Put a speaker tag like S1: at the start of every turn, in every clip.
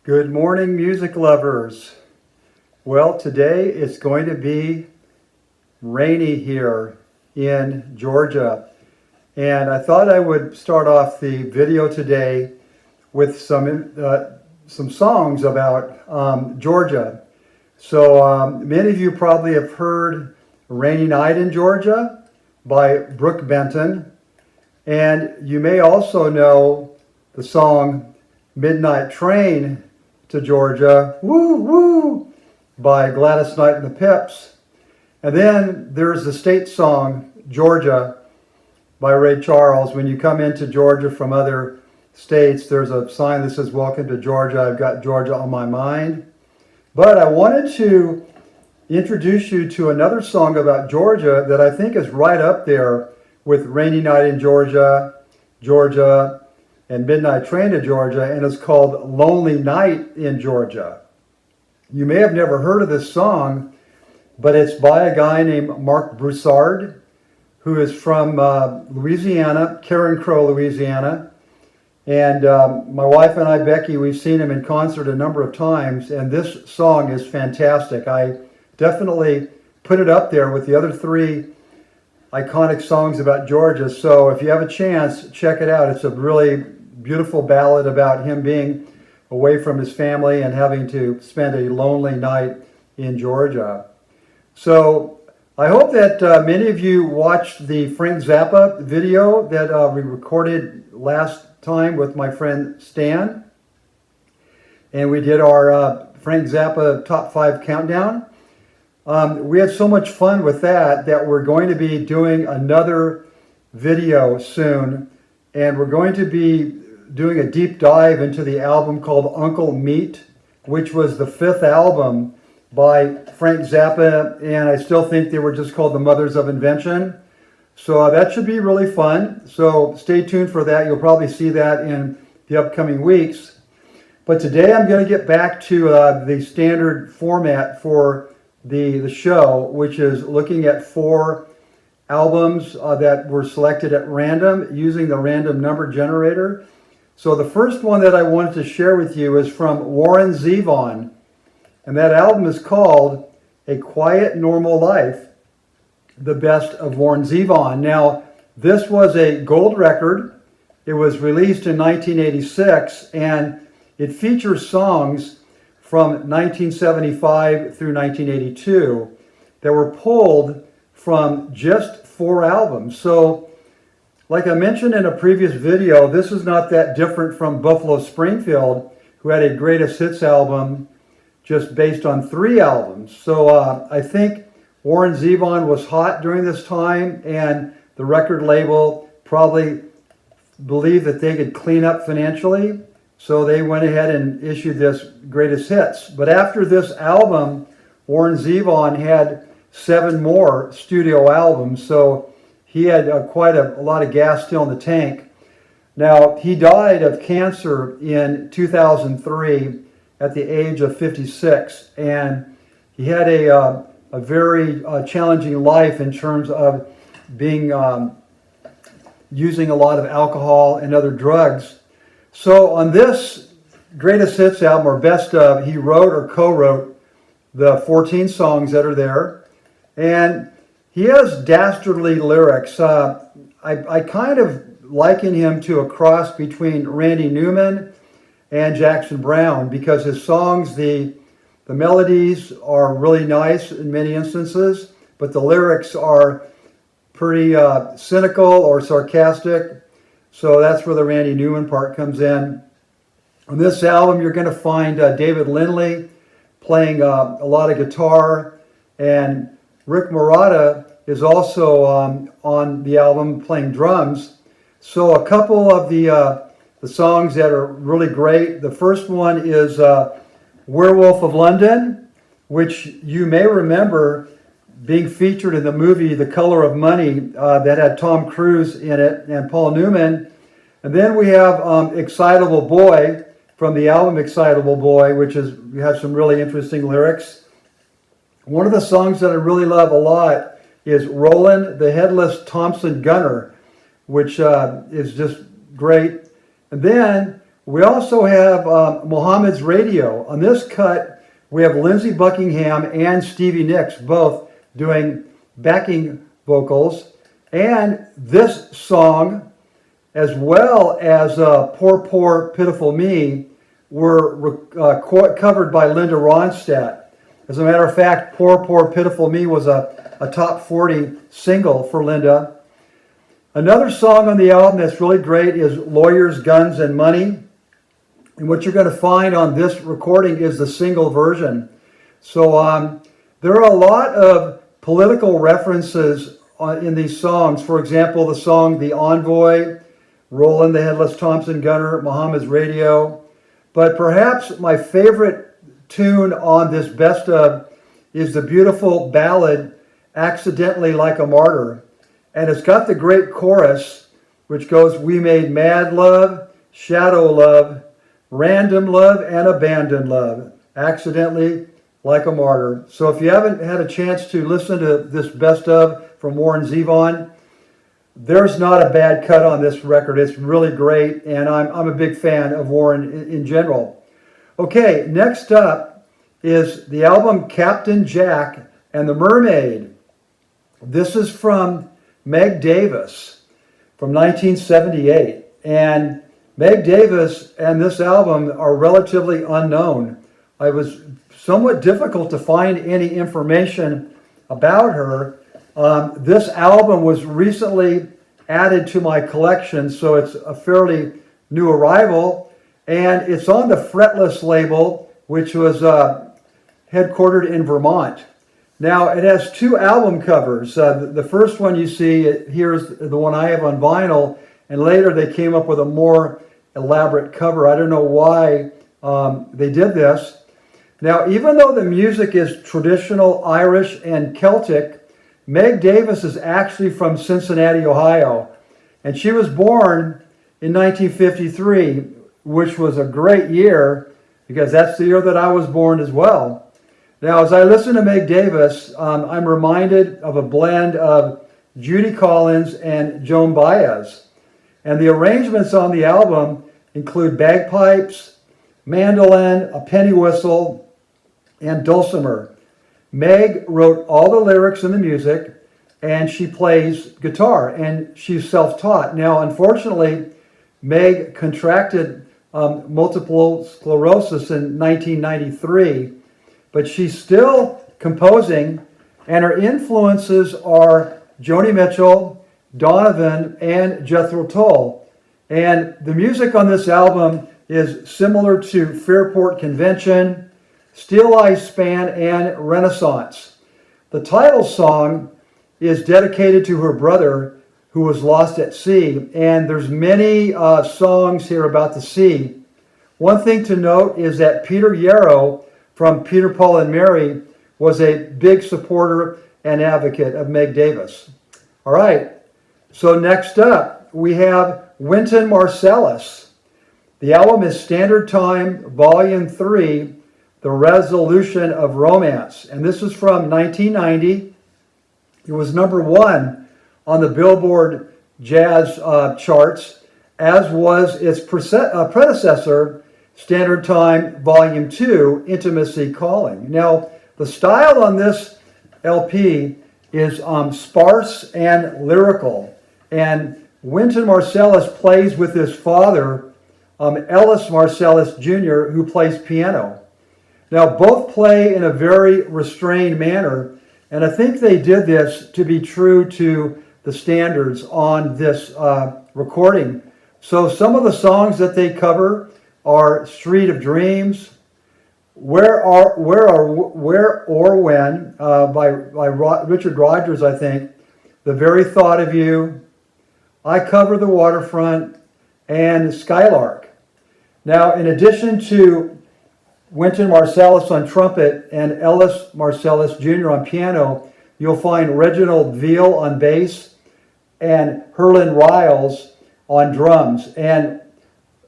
S1: Good morning, music lovers. Well, today it's going to be rainy here in Georgia. And I thought I would start off the video today with some songs about Georgia. So many of you probably have heard Rainy Night in Georgia by Brooke Benton. And you may also know the song Midnight Train to Georgia, Woo Woo, by Gladys Knight and the Pips. And then there's the state song, Georgia, by Ray Charles. When you come into Georgia from other states, there's a sign that says, Welcome to Georgia, I've got Georgia on my mind. But I wanted to introduce you to another song about Georgia that I think is right up there with Rainy Night in Georgia, Georgia, and Midnight Train to Georgia, and it's called Lonely Night in Georgia. You may have never heard of this song, but it's by a guy named Mark Broussard, who is from Louisiana, Karen Crow, Louisiana. And my wife and I, Becky, we've seen him in concert a number of times, and this song is fantastic. I definitely put it up there with the other three iconic songs about Georgia. So if you have a chance, check it out. It's a really beautiful ballad about him being away from his family and having to spend a lonely night in Georgia. So I hope that many of you watched the Frank Zappa video that we recorded last time with my friend Stan. And we did our Frank Zappa Top 5 Countdown. We had so much fun with that we're going to be doing another video soon, and we're going to be doing a deep dive into the album called Uncle Meat, which was the 5th album by Frank Zappa, and I still think they were just called the Mothers of Invention. So that should be really fun. So stay tuned for that. You'll probably see that in the upcoming weeks. But today I'm going to get back to the standard format for the show, which is looking at 4 albums that were selected at random using the random number generator. So the first one that I wanted to share with you is from Warren Zevon, and that album is called A Quiet Normal Life, the best of Warren Zevon. Now, this was a gold record. It was released in 1986, and it features songs from 1975 through 1982 that were pulled from just 4 albums. So, like I mentioned in a previous video, this is not that different from Buffalo Springfield, who had a greatest hits album just based on 3 albums. So I think Warren Zevon was hot during this time, and the record label probably believed that they could clean up financially. So they went ahead and issued this greatest hits. But after this album, Warren Zevon had 7 more studio albums. So he had quite a lot of gas still in the tank. Now, he died of cancer in 2003 at the age of 56. And he had a very challenging life in terms of being using a lot of alcohol and other drugs. So on this greatest hits album, or best of, he wrote or co-wrote the 14 songs that are there. And he has dastardly lyrics. I kind of liken him to a cross between Randy Newman and Jackson Browne, because his songs, the melodies are really nice in many instances, but the lyrics are pretty cynical or sarcastic. So that's where the Randy Newman part comes in. On this album, you're going to find David Lindley playing a lot of guitar, and Rick Marotta is also on the album playing drums. So a couple of the songs that are really great. The first one is Werewolf of London, which you may remember being featured in the movie The Color of Money that had Tom Cruise in it and Paul Newman. And then we have Excitable Boy from the album Excitable Boy, which has some really interesting lyrics. One of the songs that I really love a lot is Roland the Headless Thompson Gunner, which is just great. And then We also have Mohammed's Radio. On this cut, we have Lindsey Buckingham and Stevie Nicks both doing backing vocals. And this song, as well as Poor, Poor, Pitiful Me, were covered by Linda Ronstadt. As a matter of fact, Poor, Poor, Pitiful Me was a top 40 single for Linda. Another song on the album that's really great is Lawyers, Guns, and Money. And what you're going to find on this recording is the single version. So there are a lot of political references in these songs. For example, the song The Envoy, Roland the Headless Thompson Gunner, Mohammed's Radio. But perhaps my favorite tune on this best of is the beautiful ballad Accidentally Like a Martyr. And it's got the great chorus, which goes, we made mad love, shadow love, random love, and abandoned love, accidentally like a martyr. So if you haven't had a chance to listen to this best of from Warren Zevon, there's not a bad cut on this record. It's really great, and I'm a big fan of Warren in general. Okay, next up is the album Captain Jack and the Mermaid. This is from Meg Davis from 1978, and Meg Davis and this album are relatively unknown. It was somewhat difficult to find any information about her. This album was recently added to my collection, so it's a fairly new arrival, and it's on the Fretless label, which was headquartered in Vermont. Now, it has two album covers. The first one you see, here's the one I have on vinyl, and later they came up with a more elaborate cover. I don't know why they did this. Now, even though the music is traditional Irish and Celtic, Meg Davis is actually from Cincinnati, Ohio. And she was born in 1953, which was a great year because that's the year that I was born as well. Now, as I listen to Meg Davis, I'm reminded of a blend of Judy Collins and Joan Baez. And the arrangements on the album include bagpipes, mandolin, a penny whistle, and dulcimer. Meg wrote all the lyrics and the music, and she plays guitar, and she's self-taught. Now, unfortunately, Meg contracted multiple sclerosis in 1993, but she's still composing, and her influences are Joni Mitchell, Donovan, and Jethro Tull. And the music on this album is similar to Fairport Convention, Steel Eye Span, and Renaissance. The title song is dedicated to her brother who was lost at sea, and there's many songs here about the sea. One thing to note is that Peter Yarrow from Peter, Paul, and Mary was a big supporter and advocate of Meg Davis. All right, so next up we have Wynton Marsalis. The album is Standard Time, Volume 3, The Resolution of Romance. And this is from 1990. It was number 1 on the Billboard Jazz charts, as was its predecessor, Standard Time, Volume 2, Intimacy Calling. Now, the style on this LP is sparse and lyrical. And Wynton Marsalis plays with his father, Ellis Marsalis Jr., who plays piano. Now, both play in a very restrained manner, and I think they did this to be true to the standards on this recording. So some of the songs that they cover are Street of Dreams, Where or When by Richard Rodgers, I think, The Very Thought of You, I Cover the Waterfront, and Skylark. Now, in addition to Wynton Marsalis on trumpet and Ellis Marsalis Jr. on piano, you'll find Reginald Veal on bass and Herlin Riles on drums. And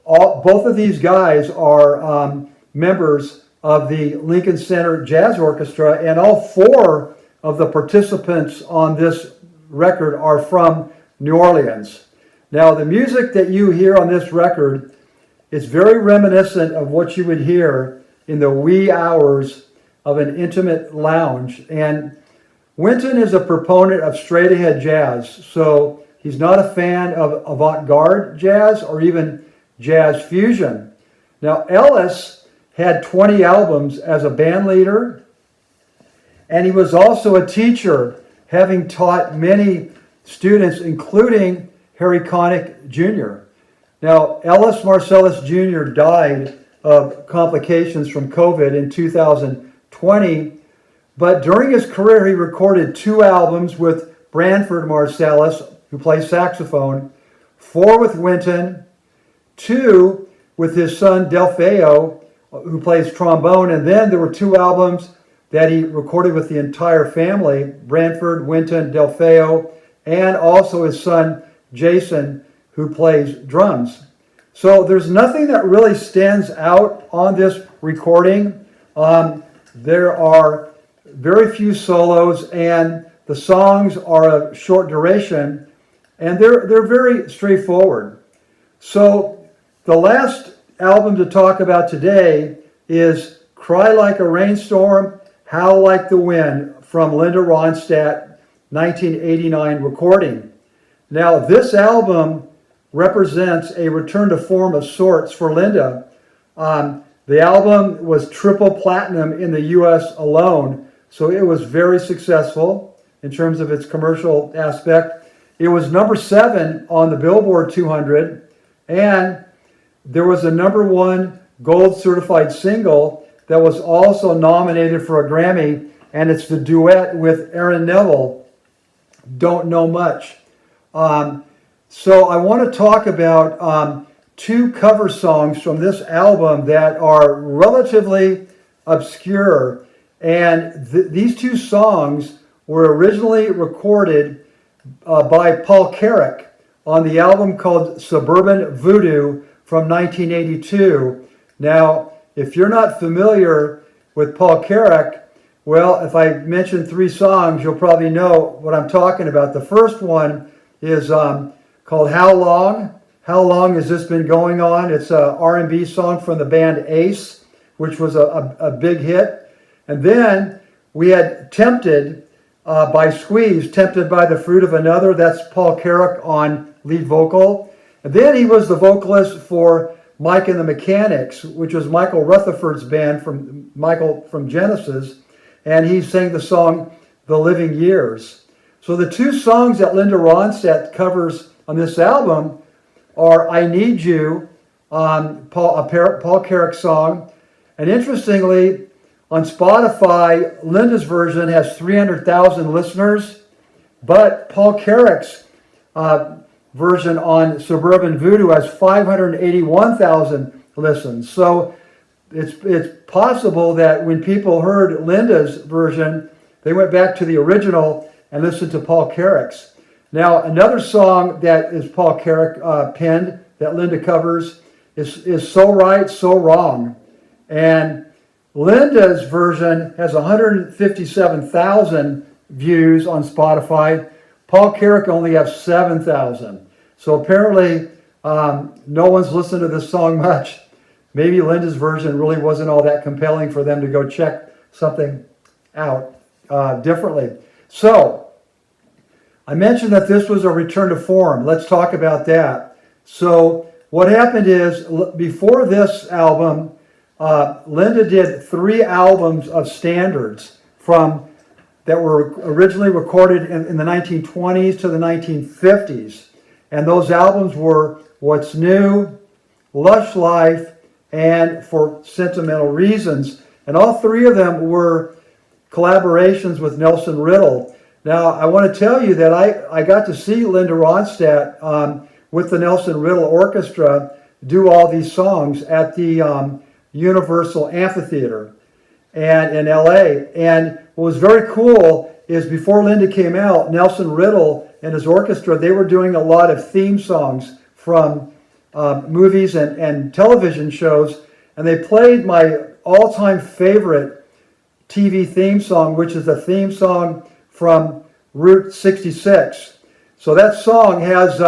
S1: both of these guys are members of the Lincoln Center Jazz Orchestra, and all 4 of the participants on this record are from New Orleans. Now, the music that you hear on this record It's very reminiscent of what you would hear in the wee hours of an intimate lounge. And Wynton is a proponent of straight-ahead jazz, so he's not a fan of avant-garde jazz or even jazz fusion. Now, Ellis had 20 albums as a band leader, and he was also a teacher, having taught many students, including Harry Connick Jr. Now, Ellis Marcellus Jr. died of complications from COVID in 2020, but during his career he recorded 2 albums with Branford Marsalis, who plays saxophone, 4 with Wynton, 2 with his son Delfeo, who plays trombone, and then there were 2 albums that he recorded with the entire family, Branford, Wynton, Delfeo, and also his son Jason, who plays drums. So there's nothing that really stands out on this recording. There are very few solos, and the songs are of short duration, and they're very straightforward. So the last album to talk about today is Cry Like a Rainstorm, Howl Like the Wind from Linda Ronstadt, 1989 recording. Now, this album represents a return to form of sorts for Linda. The album was triple platinum in the US alone, so it was very successful in terms of its commercial aspect. It was number 7 on the Billboard 200, and there was a number 1 gold certified single that was also nominated for a Grammy, and it's the duet with Aaron Neville, Don't Know Much. So I want to talk about 2 cover songs from this album that are relatively obscure. And these 2 songs were originally recorded by Paul Carrack on the album called Suburban Voodoo from 1982. Now, if you're not familiar with Paul Carrack, well, if I mention 3 songs, you'll probably know what I'm talking about. The first one is called How Long? How Long Has This Been Going On? It's an R&B song from the band Ace, which was a big hit. And then we had Tempted by Squeeze, Tempted by the Fruit of Another. That's Paul Carrack on lead vocal. And then he was the vocalist for Mike and the Mechanics, which was Michael Rutherford's band from Genesis. And he sang the song The Living Years. So the 2 songs that Linda Ronstadt covers on this album are I Need You, a Paul Carrack song. And interestingly, on Spotify, Linda's version has 300,000 listeners, but Paul Carrack's version on Suburban Voodoo has 581,000 listens. So it's possible that when people heard Linda's version, they went back to the original and listened to Paul Carrack's. Now, another song that is Paul Carrack penned that Linda covers is So Right, So Wrong. And Linda's version has 157,000 views on Spotify. Paul Carrack only has 7,000. So apparently no one's listened to this song much. Maybe Linda's version really wasn't all that compelling for them to go check something out differently. So I mentioned that this was a return to form. Let's talk about that. So what happened is, before this album, Linda did 3 albums of standards that were originally recorded in the 1920s to the 1950s. And those albums were What's New, Lush Life, and For Sentimental Reasons. And all 3 of them were collaborations with Nelson Riddle. Now, I want to tell you that I got to see Linda Ronstadt with the Nelson Riddle Orchestra do all these songs at the Universal Amphitheater and in LA. And what was very cool is before Linda came out, Nelson Riddle and his orchestra, they were doing a lot of theme songs from movies and television shows. And they played my all-time favorite TV theme song, which is the theme song from Route 66. So that song has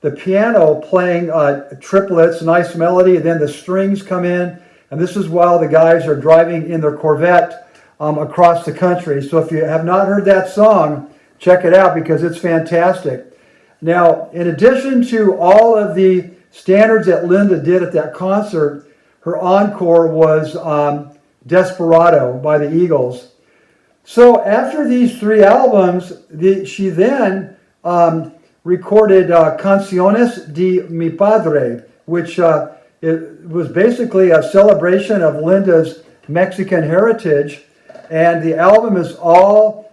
S1: the piano playing triplets, nice melody, and then the strings come in, and this is while the guys are driving in their Corvette across the country. So if you have not heard that song, check it out because it's fantastic. Now, in addition to all of the standards that Linda did at that concert, her encore was Desperado by the Eagles. So after these 3 albums, she then recorded Canciones de Mi Padre, which it was basically a celebration of Linda's Mexican heritage. And the album is all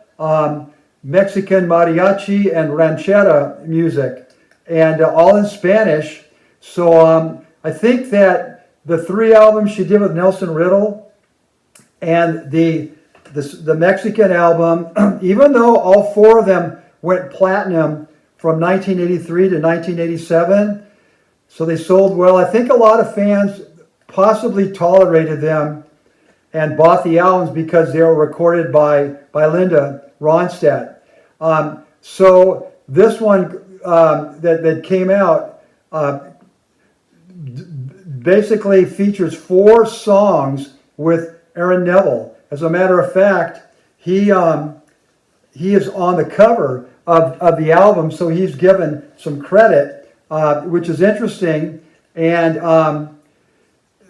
S1: Mexican mariachi and ranchera music, and all in Spanish. So I think that the 3 albums she did with Nelson Riddle and the Mexican album, even though all 4 of them went platinum from 1983 to 1987, so they sold well. I think a lot of fans possibly tolerated them and bought the albums because they were recorded by Linda Ronstadt. So this one that came out basically features 4 songs with Aaron Neville. As a matter of fact, he is on the cover of the album, so he's given some credit, which is interesting. And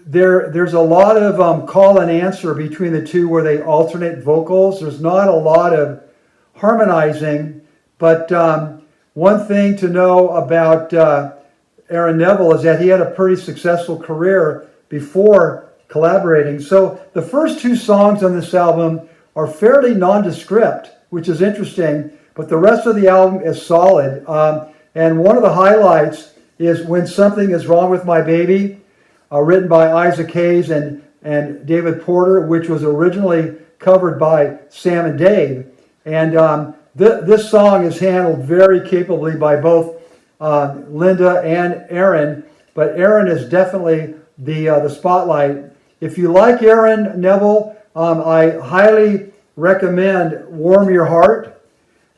S1: there's a lot of call and answer between the two where they alternate vocals. There's not a lot of harmonizing, but one thing to know about Aaron Neville is that he had a pretty successful career before collaborating. So the first 2 songs on this album are fairly nondescript, which is interesting, but the rest of the album is solid. And one of the highlights is When Something Is Wrong With My Baby, written by Isaac Hayes and David Porter, which was originally covered by Sam and Dave. And this song is handled very capably by both Linda and Aaron, but Aaron is definitely the spotlight. If you like Aaron Neville, I highly recommend Warm Your Heart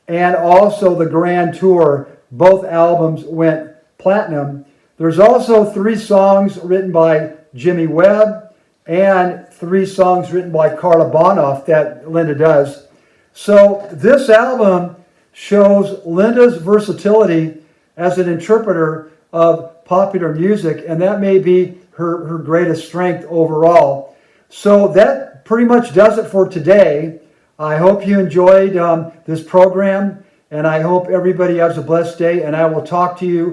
S1: and also the Grand Tour. Both albums went platinum. There's also 3 songs written by Jimmy Webb and 3 songs written by Carla Bonoff that Linda does. So this album shows Linda's versatility as an interpreter of popular music, and that may be her greatest strength overall. So that pretty much does it for today. I hope you enjoyed this program, and I hope everybody has a blessed day, and I will talk to you